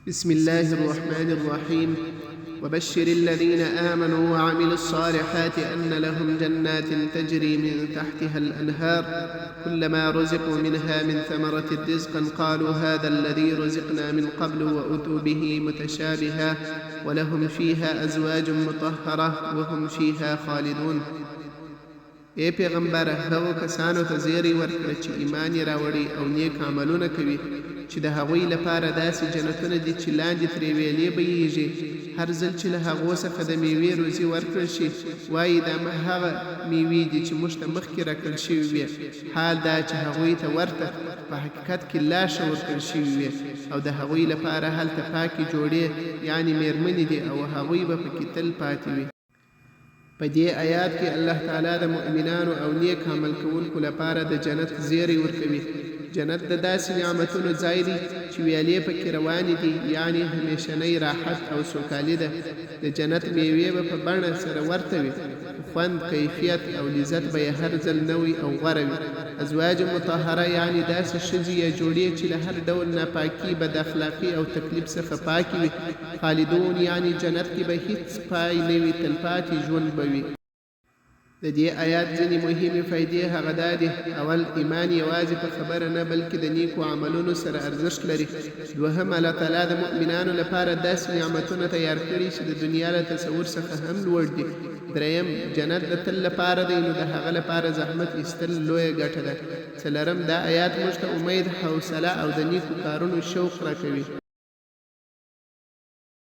بسم الله الرحمن الرحيم وبشر الذين آمنوا وعملوا الصالحات أن لهم جنات تجري من تحتها الأنهار كلما رزقوا منها من ثمرة رزقا قالوا هذا الذي رزقنا من قبل وأتوا به متشابها ولهم فيها أزواج مطهرة وهم فيها خالدون. اے پیغمبر، هغو کسانو ته زیری ورکړه چې ایمان یې راوړي او نیک عملونه کوي چې د هغوی لپاره داسې جنتونه دي چې لاندې ترې ویلې بهیږي. هر ځل چې له هغو څخه د میوې روزي ورکړل شي وایي دا هغه میوې دي چې موږ ته مخکې راکړل شوي وې، حال دا چې هغوی ته ورته په حقیقت کې لا ښه ورکړل شوي وې او د هغوی لپاره هلته پاکې جوړې یعنې میرمنې دي او هغوی به پکې تل پاتې وي. په دې آیات کې الله تعالی د مؤمنانو او نیک عمل کوونکو لپاره د جنت زیری ورکوي. جنت د داسې نعمتونو ځای دی چې ویالې پکې روانې دي، یعنی همیشنی راحت او سوکالي ده. د جنت میوې به په بڼه سره ورته وي، خوند، کیفیت او لذت به یې هر ځل نوی او غوره وي. ازواج مطهره یعنی داسې ښځې یا جوړې چې له هر ډول ناپاکي، بد اخلاقي او تکلیف څخه پاکې وي. خالدون یعنی جنت کې به هیڅ پای نه وي، تلپاتې ژوند به وي. د دې آیات ځینې مهمې فایدې هغه دا دي: اول، ایمان یوازې په خبره نه بلکې د نیکو عملونو سره ارزښت لري. دوهم، الله تعالی د مؤمنانو لپاره داسې نعمتونه تیار کړي چې د دنیا له تصور څخه هم لوړ دي. دریم، جنت د تل لپاره دی نو د هغه لپاره زحمت ایستل لویه ګټه ده. څلورم، دا آیات موږ ته امید، حوصله او د نیکو کارونو شوق راکوي.